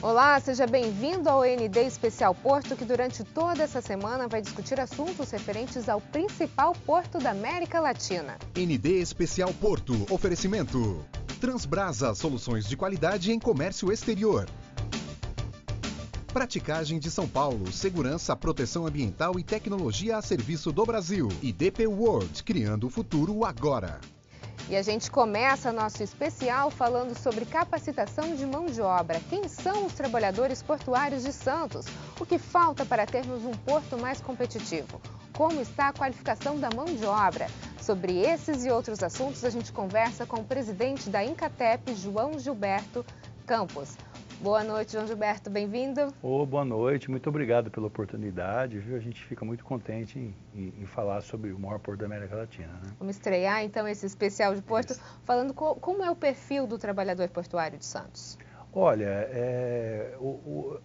Olá, seja bem-vindo ao ND Especial Porto, que durante toda essa semana vai discutir assuntos referentes ao principal porto da América Latina. ND Especial Porto, oferecimento. Transbrasa, soluções de qualidade em comércio exterior. Praticagem de São Paulo, segurança, proteção ambiental e tecnologia a serviço do Brasil. E DP World, criando o futuro agora. E a gente começa nosso especial falando sobre capacitação de mão de obra. Quem são os trabalhadores portuários de Santos? O que falta para termos um porto mais competitivo? Como está a qualificação da mão de obra? Sobre esses e outros assuntos, a gente conversa com o presidente da Incatep, João Gilberto Campos. Boa noite, João Gilberto, bem-vindo. Boa noite, muito obrigado pela oportunidade, viu? A gente fica muito contente em falar sobre o maior porto da América Latina, né? Vamos estrear então esse especial de Porto, falando como é o perfil do trabalhador portuário de Santos. Olha,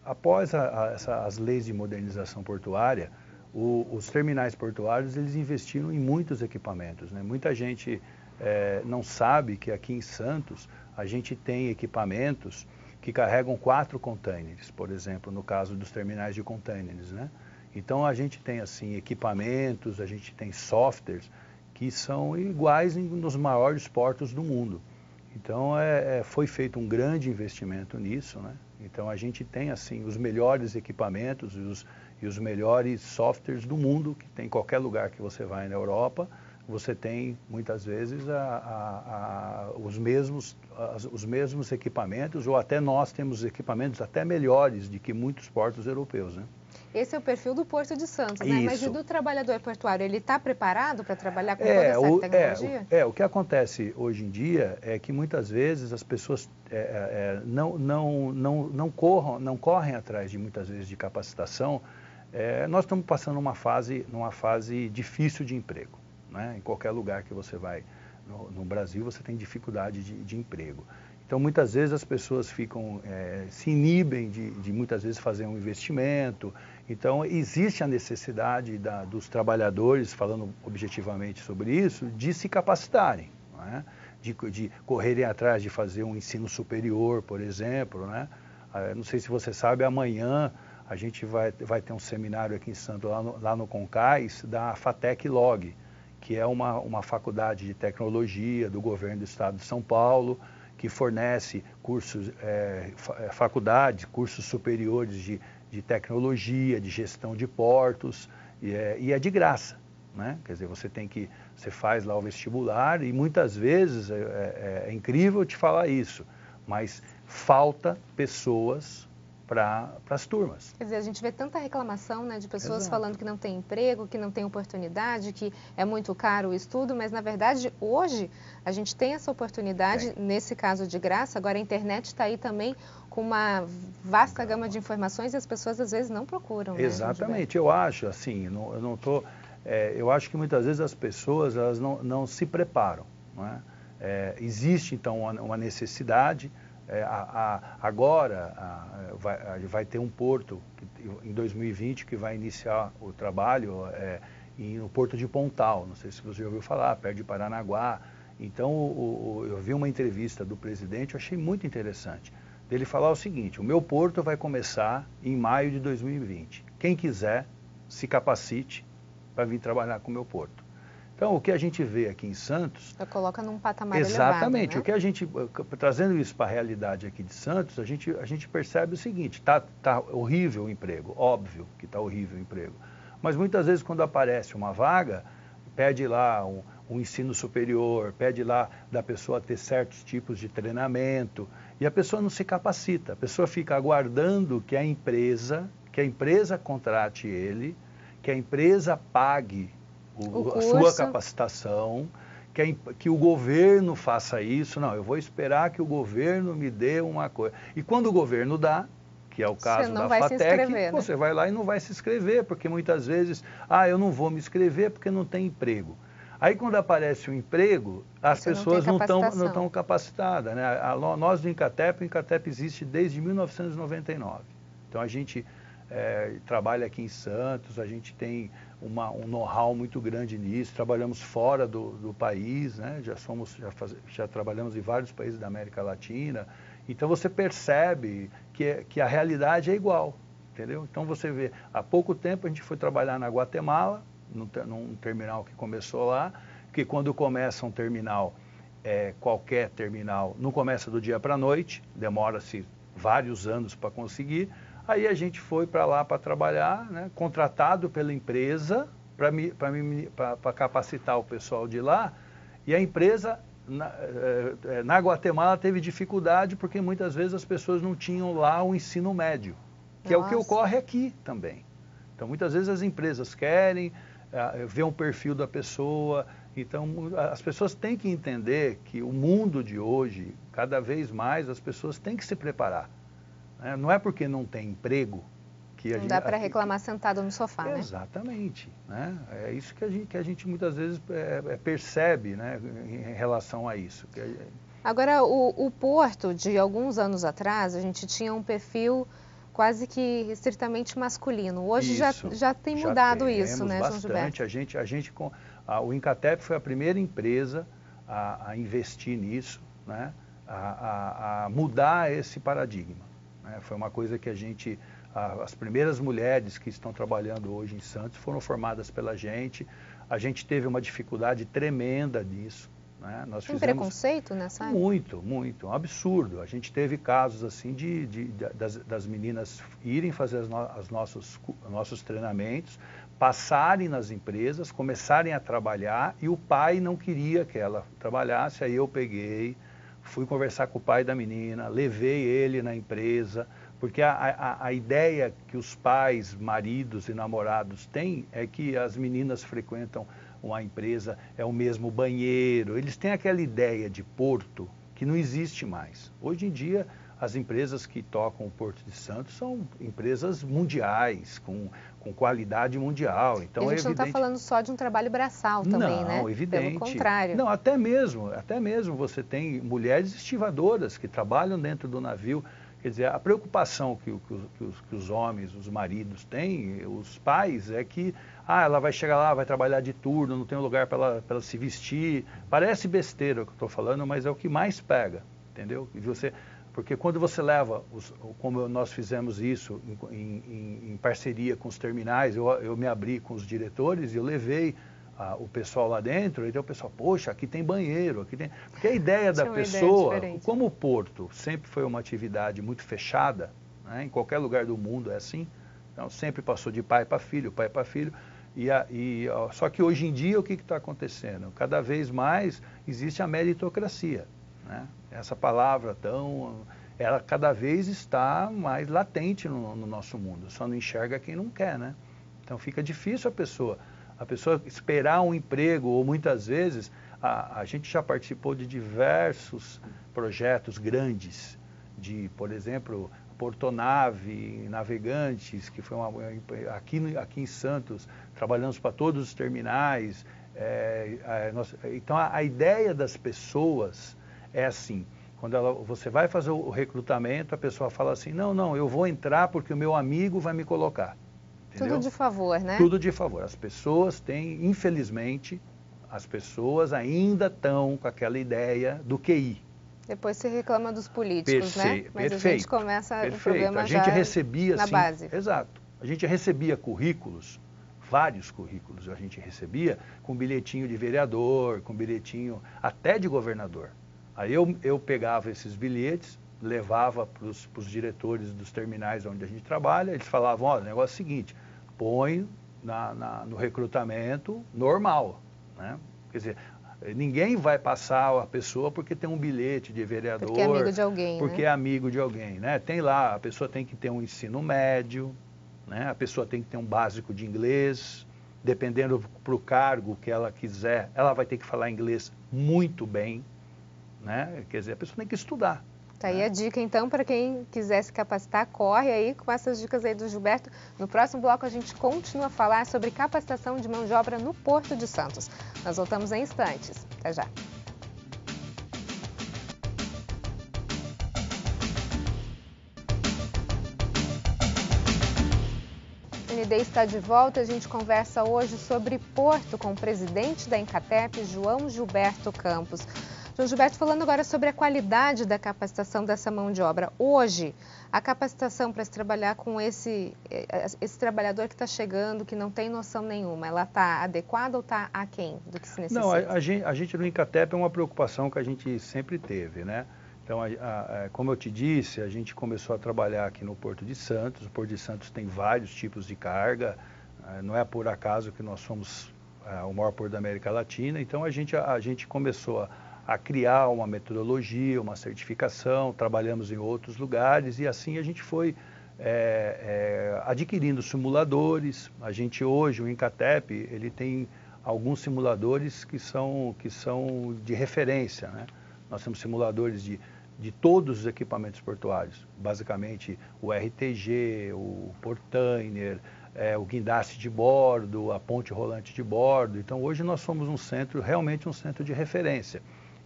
após as leis de modernização portuária, os terminais portuários eles investiram em muitos equipamentos, né? Muita gente não sabe que aqui em Santos a gente tem equipamentos que carregam 4 containers, por exemplo, no caso dos terminais de containers, né? Então a gente tem assim equipamentos, a gente tem softwares que são iguais nos maiores portos do mundo. Então foi feito um grande investimento nisso, né? Então a gente tem assim os melhores equipamentos e os melhores softwares do mundo, que tem em qualquer lugar que você vai na Europa. Você tem, muitas vezes, os mesmos equipamentos, ou até nós temos equipamentos até melhores do que muitos portos europeus, né? Esse é o perfil do Porto de Santos, né? Isso. Mas e do trabalhador portuário, ele está preparado para trabalhar com toda essa tecnologia? O que acontece hoje em dia é que muitas vezes as pessoas não correm atrás de muitas vezes de capacitação. Nós estamos passando numa fase difícil de emprego. Né? Em qualquer lugar que você vai no Brasil, você tem dificuldade de emprego. Então, muitas vezes as pessoas se inibem de muitas vezes fazer um investimento. Então, existe a necessidade dos trabalhadores, falando objetivamente sobre isso, de se capacitarem, né? de correrem atrás de fazer um ensino superior, por exemplo, né? Não sei se você sabe, amanhã a gente vai ter um seminário aqui em Santos, lá no Concais, da FATEC Log, que é uma faculdade de tecnologia do governo do estado de São Paulo, que fornece cursos, cursos superiores de tecnologia, de gestão de portos, e é de graça, né? Quer dizer, você faz lá o vestibular e muitas vezes, é incrível te falar isso, mas falta pessoas para as turmas. Quer dizer, a gente vê tanta reclamação, né, de pessoas Exato. falando que não tem emprego, que não tem oportunidade, que é muito caro o estudo, mas na verdade hoje a gente tem essa oportunidade, nesse caso de graça. Agora a internet está aí também com uma vasta gama de informações e as pessoas às vezes não procuram. Exatamente, eu acho assim, eu acho que muitas vezes as pessoas elas não se preparam, não é? Existe então uma necessidade. Agora vai ter um porto em 2020 que vai iniciar o trabalho no Porto de Pontal, não sei se você já ouviu falar, perto de Paranaguá. Então eu vi uma entrevista do presidente, eu achei muito interessante, dele falar o seguinte: o meu porto vai começar em maio de 2020, quem quiser se capacite para vir trabalhar com o meu porto. Então, o que a gente vê aqui em Santos... Já coloca num patamar exatamente, elevado, né? o que trazendo isso para a realidade aqui de Santos, a gente percebe o seguinte: tá horrível o emprego, óbvio que está horrível o emprego, mas muitas vezes quando aparece uma vaga, pede lá um ensino superior, pede lá da pessoa ter certos tipos de treinamento, e a pessoa não se capacita, a pessoa fica aguardando que a empresa contrate ele, que a empresa pague a sua capacitação, que o governo faça isso. Não, eu vou esperar que o governo me dê uma coisa. E quando o governo dá, que é o caso da FATEC, você vai lá e não vai se inscrever, porque muitas vezes, eu não vou me inscrever porque não tem emprego. Aí quando aparece o emprego, as pessoas não estão capacitadas, né? Nós do Incatep, o Incatep existe desde 1999. Então a gente trabalha aqui em Santos, a gente tem um know-how muito grande nisso, trabalhamos fora do país, né? Já trabalhamos em vários países da América Latina, Então você percebe que a realidade é igual, entendeu? Então você vê, há pouco tempo a gente foi trabalhar na Guatemala, num terminal que começou lá, que quando começa um terminal, qualquer terminal, não começa do dia para a noite, demora-se vários anos para conseguir. Aí a gente foi para lá para trabalhar, né, contratado pela empresa para capacitar o pessoal de lá, e a empresa na Guatemala teve dificuldade porque muitas vezes as pessoas não tinham lá o ensino médio, que é o que ocorre aqui também. Então muitas vezes as empresas querem ver um perfil da pessoa, então as pessoas têm que entender que o mundo de hoje, cada vez mais, as pessoas têm que se preparar. Né? Não é porque não tem emprego que não dá para reclamar sentado no sofá, né? Exatamente. Né? É isso que a gente muitas vezes percebe, né, em relação a isso. Agora, o Porto, de alguns anos atrás, a gente tinha um perfil quase que estritamente masculino. Hoje já tem mudado isso, né, João Gilberto? O Incatep foi a primeira empresa a investir nisso, né, a mudar esse paradigma. Né? Foi uma coisa que as primeiras mulheres que estão trabalhando hoje em Santos foram formadas pela gente. A gente teve uma dificuldade tremenda nisso. Né? Tem preconceito nessa área? Muito, um absurdo. A gente teve casos assim das meninas irem fazer os nossos treinamentos, passarem nas empresas, começarem a trabalhar e o pai não queria que ela trabalhasse. Aí eu peguei, fui conversar com o pai da menina, levei ele na empresa, porque a ideia que os pais, maridos e namorados têm é que as meninas frequentam uma empresa, é o mesmo banheiro. Eles têm aquela ideia de porto que não existe mais. Hoje em dia, as empresas que tocam o Porto de Santos são empresas mundiais, com qualidade mundial. Então, a gente não está falando só de um trabalho braçal também, né? Não, evidente. Pelo contrário. Não, até mesmo você tem mulheres estivadoras que trabalham dentro do navio. Quer dizer, a preocupação que os homens, os maridos têm, os pais, é que ela vai chegar lá, vai trabalhar de turno, não tem um lugar para ela se vestir. Parece besteira o que eu estou falando, mas é o que mais pega, entendeu? Porque quando você leva, como nós fizemos isso em parceria com os terminais, eu me abri com os diretores e eu levei o pessoal lá dentro, então o pessoal, poxa, aqui tem banheiro, aqui tem... Porque a ideia da pessoa, como o Porto sempre foi uma atividade muito fechada, né, em qualquer lugar do mundo é assim, então sempre passou de pai para filho, só que hoje em dia o que está acontecendo? Cada vez mais existe a meritocracia, né? Essa palavra ela cada vez está mais latente no nosso mundo, só não enxerga quem não quer, né? Então fica difícil a pessoa esperar um emprego, ou muitas vezes, a gente já participou de diversos projetos grandes, por exemplo, Portonave, Navegantes, que foi aqui em Santos, trabalhamos para todos os terminais. Então, a ideia das pessoas é assim, quando você vai fazer o recrutamento, a pessoa fala assim, não, eu vou entrar porque o meu amigo vai me colocar. Entendeu? Tudo de favor, né? Tudo de favor. As pessoas têm, infelizmente, as pessoas ainda estão com aquela ideia do QI. Depois você reclama dos políticos, né? Mas perfeito, a gente começa o problema a gente já recebia, na assim, base. Exato. A gente recebia currículos, vários currículos a gente recebia, com bilhetinho de vereador, com bilhetinho até de governador. Aí eu pegava esses bilhetes, levava para os diretores dos terminais onde a gente trabalha, eles falavam, o negócio é o seguinte, põe no recrutamento normal, né? Quer dizer, ninguém vai passar a pessoa porque tem um bilhete de vereador. Porque é amigo de alguém, porque né? é amigo de alguém, né? Tem lá, a pessoa tem que ter um ensino médio, né? A pessoa tem que ter um básico de inglês, dependendo para o cargo que ela quiser, ela vai ter que falar inglês muito bem, né? Quer dizer, a pessoa tem que estudar. Tá aí a dica, então, para quem quiser se capacitar, corre aí com essas dicas aí do Gilberto. No próximo bloco, a gente continua a falar sobre capacitação de mão de obra no Porto de Santos. Nós voltamos em instantes. Até já. O ND está de volta. A gente conversa hoje sobre Porto com o presidente da Incatep, João Gilberto Campos. Então, Gilberto, falando agora sobre a qualidade da capacitação dessa mão de obra. Hoje, a capacitação para se trabalhar com esse trabalhador que está chegando, que não tem noção nenhuma, ela está adequada ou está aquém do que se necessita? Não, a gente no Incatep é uma preocupação que a gente sempre teve, né? Então, como eu te disse, a gente começou a trabalhar aqui no Porto de Santos. O Porto de Santos tem vários tipos de carga, não é por acaso que nós somos o maior porto da América Latina. Então, a gente começou a criar uma metodologia, uma certificação, trabalhamos em outros lugares e assim a gente foi adquirindo simuladores. A gente hoje, o Incatep, ele tem alguns simuladores que são de referência, né? Nós temos simuladores de todos os equipamentos portuários, basicamente o RTG, o Portainer, o guindaste de bordo, a ponte rolante de bordo. Então hoje nós somos realmente um centro de referência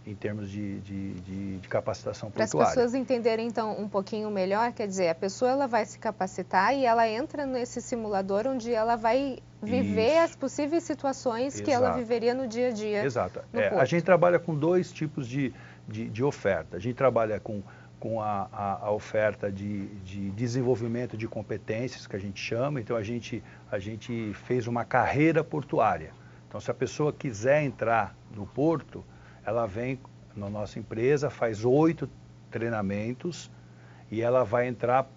em termos de capacitação portuária. Para as pessoas entenderem então um pouquinho melhor, quer dizer, a pessoa ela vai se capacitar e ela entra nesse simulador onde ela vai viver as possíveis situações que ela viveria no dia a dia. Exato. A gente trabalha com dois tipos de oferta. A gente trabalha com a oferta de desenvolvimento de competências, que a gente chama. Então, a gente fez uma carreira portuária. Então, se a pessoa quiser entrar no porto, ela vem na nossa empresa, faz 8 treinamentos e ela vai entrar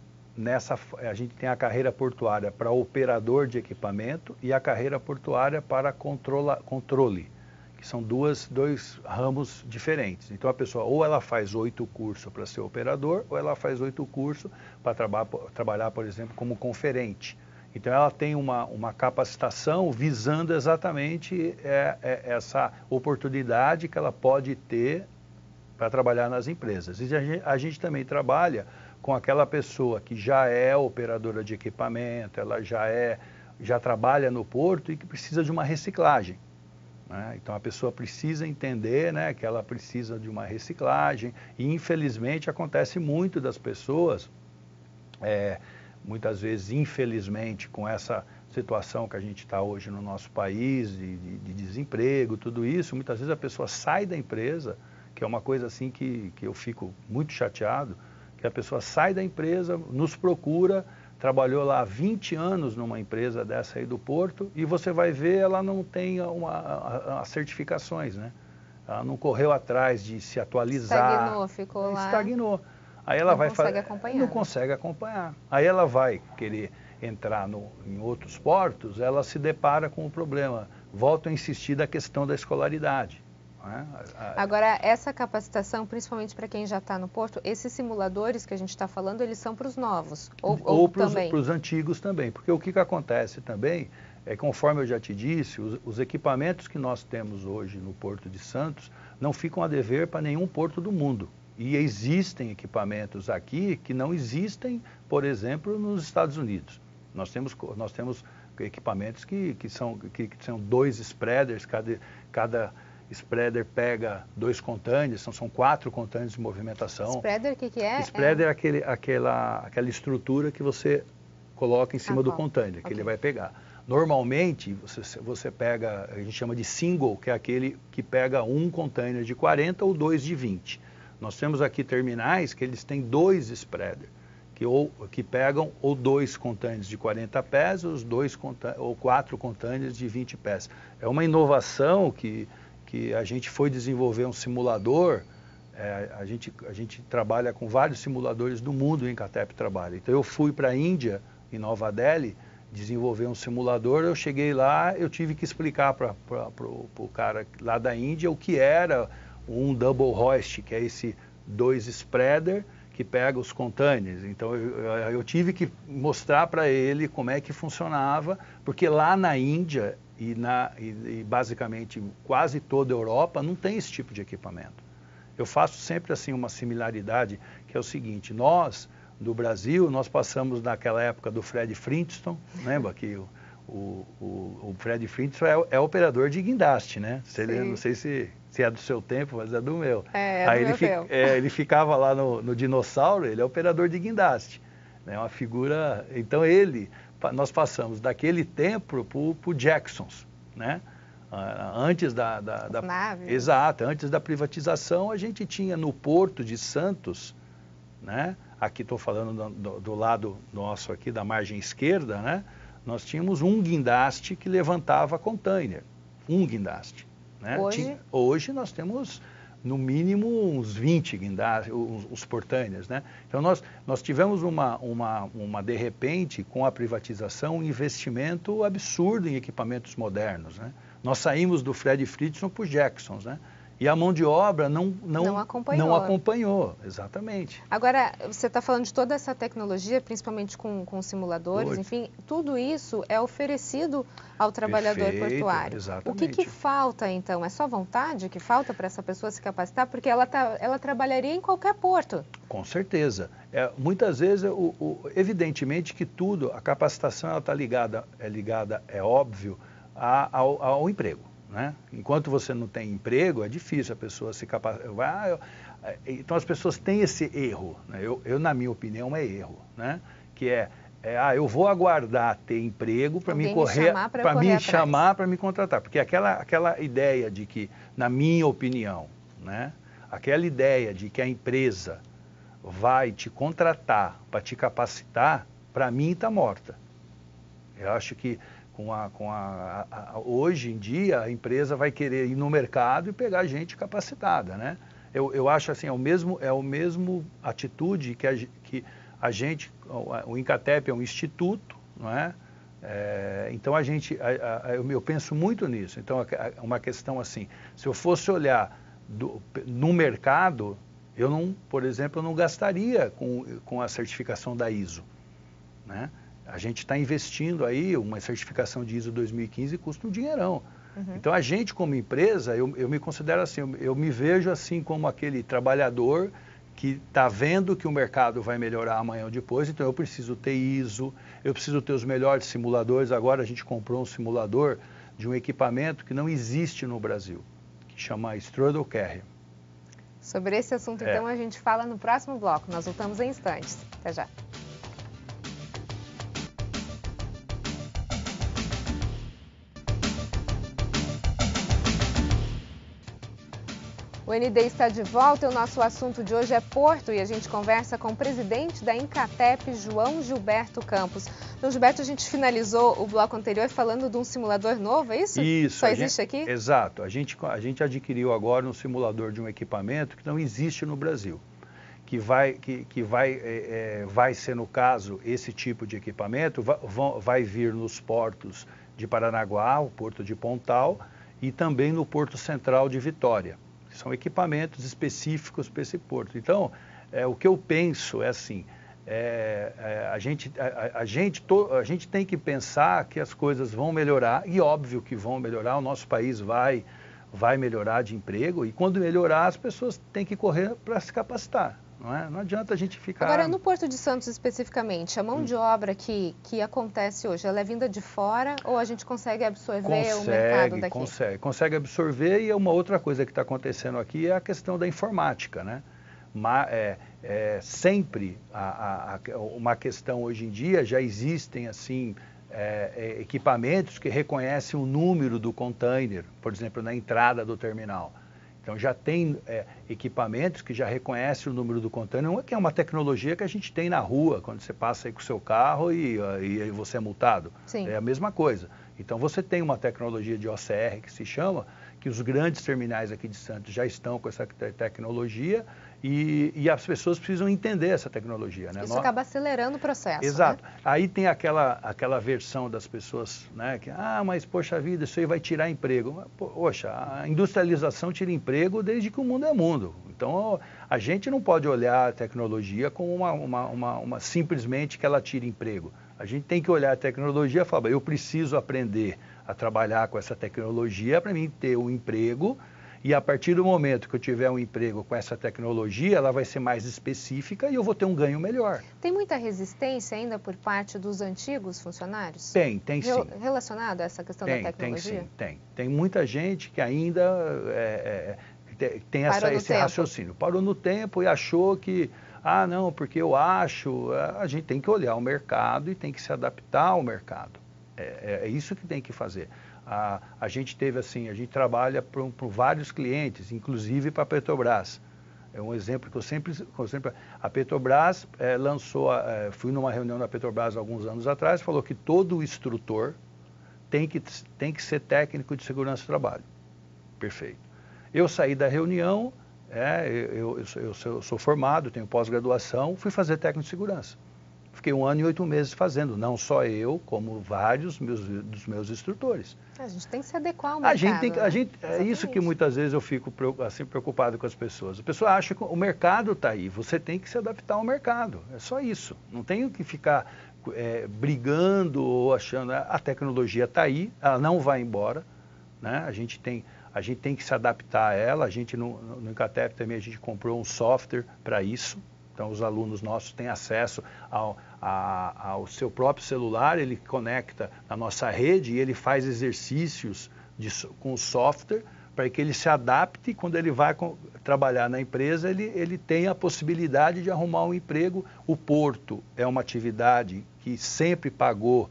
a gente tem a carreira portuária para operador de equipamento e a carreira portuária para controle, que são dois ramos diferentes. Então a pessoa ou ela faz 8 cursos para ser operador ou ela faz 8 cursos para trabalhar, por exemplo, como conferente. Então ela tem uma capacitação visando exatamente essa oportunidade que ela pode ter para trabalhar nas empresas. E a gente também trabalha com aquela pessoa que já é operadora de equipamento, ela já trabalha no porto e que precisa de uma reciclagem, né? Então a pessoa precisa entender, né, que ela precisa de uma reciclagem e infelizmente acontece muito das pessoas, muitas vezes infelizmente com essa situação que a gente está hoje no nosso país, de desemprego, tudo isso, muitas vezes a pessoa sai da empresa, que é uma coisa assim que eu fico muito chateado, que a pessoa sai da empresa, nos procura, trabalhou lá 20 anos numa empresa dessa aí do Porto e você vai ver, ela não tem as certificações, né? Ela não correu atrás de se atualizar. Estagnou, ficou lá. Estagnou. Aí ela não consegue acompanhar. Não consegue acompanhar. Aí ela vai querer entrar em outros portos, ela se depara com o problema. Volto a insistir da questão da escolaridade. Agora, essa capacitação, principalmente para quem já está no porto, esses simuladores que a gente está falando, eles são para os novos? Ou para também? Os antigos também, porque o que acontece também é, conforme eu já te disse, os equipamentos que nós temos hoje no Porto de Santos não ficam a dever para nenhum porto do mundo. E existem equipamentos aqui que não existem, por exemplo, nos Estados Unidos. Nós temos equipamentos que são 2 spreaders, cada spreader pega 2 containers, são 4 containers de movimentação. Spreader, o que é? Spreader é aquela estrutura que você coloca em cima do container, que ele vai pegar. Normalmente, você pega, a gente chama de single, que é aquele que pega um container de 40 ou 2 de 20. Nós temos aqui terminais que eles têm 2 spreader, que pegam ou 2 containers de 40 pés ou 4 containers de 20 pés. É uma inovação que a gente foi desenvolver um simulador. A gente trabalha com vários simuladores do mundo, o Incatep trabalha. Então eu fui para a Índia, em Nova Delhi, desenvolver um simulador. Eu cheguei lá, eu tive que explicar para o cara lá da Índia o que era um double hoist, que é esse 2 spreader que pega os containers. Então eu tive que mostrar para ele como é que funcionava, porque lá na Índia e basicamente quase toda a Europa não tem esse tipo de equipamento. Eu faço sempre assim uma similaridade, que é o seguinte: nós, do Brasil, nós passamos naquela época do Fred Flintstone, lembra que o Fred Flintstone é operador de guindaste, né? Não sei se é do seu tempo, mas é do meu. Aí ele ficava lá no dinossauro, ele é operador de guindaste, né? Uma figura. Então nós passamos daquele tempo para o Jacksons, né? Antes da naves. Exato, antes da privatização, a gente tinha no Porto de Santos, né? Aqui estou falando do lado nosso aqui, da margem esquerda, né? Nós tínhamos um guindaste que levantava container, um guindaste. Né? Hoje nós temos, no mínimo, uns 20 guindastes, os portainers, né? Então nós tivemos de repente, com a privatização, um investimento absurdo em equipamentos modernos, né? Nós saímos do Fred Fritzson para o Jacksons, né? E a mão de obra não acompanhou, exatamente. Agora, você está falando de toda essa tecnologia, principalmente com simuladores, enfim, tudo isso é oferecido ao trabalhador portuário. Exatamente. O que falta, então? É só vontade que falta para essa pessoa se capacitar? Porque ela trabalharia em qualquer porto. Com certeza. Muitas vezes, evidentemente que a capacitação está ligada, é óbvio, ao emprego. Né? Enquanto você não tem emprego, é difícil a pessoa se capacitar. Então as pessoas têm esse erro, né? Na minha opinião, é erro, né? Que eu vou aguardar ter emprego para me correr, para me chamar, para me contratar. Porque aquela ideia de que, na minha opinião, né? Aquela ideia de que a empresa vai te contratar para te capacitar, para mim está morta. Eu acho que hoje em dia a empresa vai querer ir no mercado e pegar gente capacitada, né? Eu acho assim, é o mesmo atitude que a gente, o Incatep é um instituto, não é? Então eu penso muito nisso. Então é uma questão assim, se eu fosse olhar no mercado, por exemplo, eu não gastaria com a certificação da ISO, né? A gente está investindo aí, uma certificação de ISO 2015 custa um dinheirão. Uhum. Então, a gente como empresa, eu me considero assim, eu me vejo assim como aquele trabalhador que está vendo que o mercado vai melhorar amanhã ou depois, então eu preciso ter ISO, eu preciso ter os melhores simuladores. Agora a gente comprou um simulador de um equipamento que não existe no Brasil, que chama Straddle Carrier. Sobre esse assunto, então, a gente fala no próximo bloco. Nós voltamos em instantes. Até já. O ND está de volta e o nosso assunto de hoje é Porto e a gente conversa com o presidente da Incatep, João Gilberto Campos. João Gilberto, a gente finalizou o bloco anterior falando de um simulador novo, é isso? Isso. Só existe aqui? Exato. A gente adquiriu agora um simulador de um equipamento que não existe no Brasil, que vai ser, no caso, esse tipo de equipamento, vai vir nos portos de Paranaguá, o Porto de Pontal, e também no Porto Central de Vitória. São equipamentos específicos para esse porto. Então, o que eu penso é assim, a gente tem que pensar que as coisas vão melhorar, e óbvio que vão melhorar, o nosso país vai melhorar de emprego, e quando melhorar, as pessoas têm que correr para se capacitar. Não adianta a gente ficar... Agora, no Porto de Santos especificamente, a mão de obra que acontece hoje, ela é vinda de fora ou a gente consegue absorver o mercado daqui? Consegue absorver, e uma outra coisa que está acontecendo aqui é a questão da informática, né? Sempre uma questão hoje em dia, já existem assim equipamentos que reconhecem o número do container, por exemplo, na entrada do terminal. Então já tem equipamentos que já reconhecem o número do container, que é uma tecnologia que a gente tem na rua, quando você passa aí com o seu carro e você é multado. Sim. É a mesma coisa. Então você tem uma tecnologia de OCR que se chama, que os grandes terminais aqui de Santos já estão com essa tecnologia e as pessoas precisam entender essa tecnologia. Né? Isso acaba acelerando o processo. Exato. Né? Aí tem aquela versão das pessoas, né, que, mas poxa vida, isso aí vai tirar emprego. Poxa, a industrialização tira emprego desde que o mundo é mundo. Então, a gente não pode olhar a tecnologia como simplesmente que ela tira emprego. A gente tem que olhar a tecnologia e falar, eu preciso aprender a trabalhar com essa tecnologia para mim ter um emprego, e a partir do momento que eu tiver um emprego com essa tecnologia, ela vai ser mais específica e eu vou ter um ganho melhor. Tem muita resistência ainda por parte dos antigos funcionários? Tem sim. Relacionado a essa questão da tecnologia? Tem muita gente que ainda tem esse raciocínio. Parou no tempo e achou que, não, porque eu acho, a gente tem que olhar o mercado e tem que se adaptar ao mercado. É isso que tem que fazer. A gente teve assim, a gente trabalha para vários clientes, inclusive para a Petrobras. É um exemplo que eu sempre a Petrobras lançou, fui numa reunião da Petrobras alguns anos atrás, falou que todo instrutor tem que ser técnico de segurança do trabalho. Perfeito. Eu saí da reunião, eu sou formado, tenho pós-graduação, fui fazer técnico de segurança. Fiquei 1 ano e 8 meses fazendo, não só eu, como vários dos meus instrutores. A gente tem que se adequar ao mercado. É isso que muitas vezes eu fico assim, preocupado com as pessoas. A pessoa acha que o mercado está aí, você tem que se adaptar ao mercado. É só isso. Não tem que ficar brigando ou achando. A tecnologia está aí, ela não vai embora. Né? A gente tem que se adaptar a ela. A gente no Incatep também a gente comprou um software para isso. Então, os alunos nossos têm acesso ao seu próprio celular, ele conecta na nossa rede e ele faz exercícios com o software para que ele se adapte e quando ele vai trabalhar na empresa, ele tem a possibilidade de arrumar um emprego. O porto é uma atividade que sempre pagou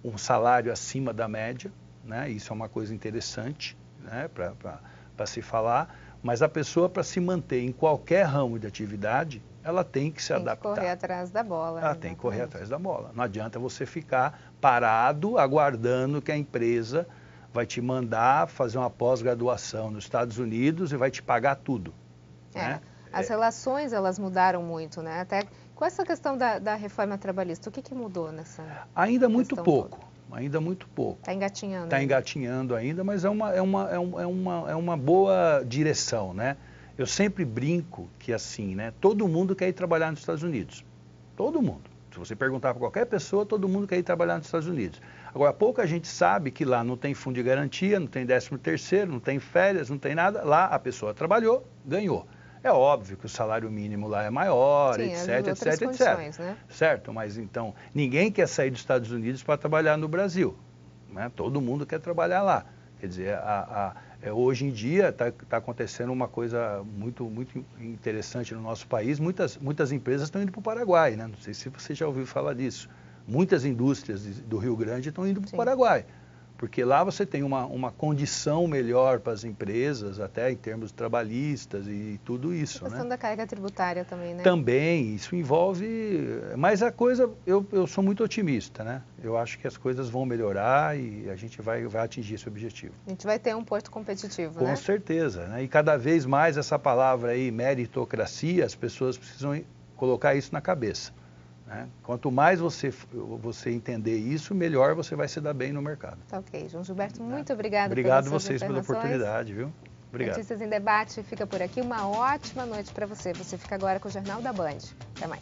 um salário acima da média, né? Isso é uma coisa interessante, né? Para se falar, mas a pessoa, para se manter em qualquer ramo de atividade, ela tem que se adaptar. Tem que correr atrás da bola. Ela tem que correr atrás da bola. Não adianta você ficar parado, aguardando que a empresa vai te mandar fazer uma pós-graduação nos Estados Unidos e vai te pagar tudo. Né? As relações, elas mudaram muito, né? Até com essa questão da reforma trabalhista, o que mudou nessa Ainda muito pouco. Toda? Ainda muito pouco. Está engatinhando. Está engatinhando ainda, mas é uma boa direção, né? Eu sempre brinco que assim, né? Todo mundo quer ir trabalhar nos Estados Unidos. Todo mundo. Se você perguntar para qualquer pessoa, todo mundo quer ir trabalhar nos Estados Unidos. Agora, pouca gente sabe que lá não tem fundo de garantia, não tem 13º, não tem férias, não tem nada. Lá a pessoa trabalhou, ganhou. É óbvio que o salário mínimo lá é maior, sim, etc, etc. Né? Certo? Mas então, ninguém quer sair dos Estados Unidos para trabalhar no Brasil. Né? Todo mundo quer trabalhar lá. Quer dizer, hoje em dia está acontecendo uma coisa muito interessante no nosso país. Muitas empresas estão indo para o Paraguai, né? Não sei se você já ouviu falar disso. Muitas indústrias do Rio Grande estão indo para o Paraguai. Porque lá você tem uma condição melhor para as empresas, até em termos trabalhistas e tudo isso. A questão da carga tributária também, né? Também, isso envolve... Mas a coisa, eu sou muito otimista, né? Eu acho que as coisas vão melhorar e a gente vai atingir esse objetivo. A gente vai ter um porto competitivo, né? Com certeza, né? E cada vez mais essa palavra aí, meritocracia, as pessoas precisam colocar isso na cabeça. Né? Quanto mais você entender isso, melhor você vai se dar bem no mercado. Tá ok. João Gilberto, muito obrigado. Obrigado vocês pela oportunidade, viu? Obrigado. Notícias em Debate fica por aqui. Uma ótima noite para você. Você fica agora com o Jornal da Band. Até mais.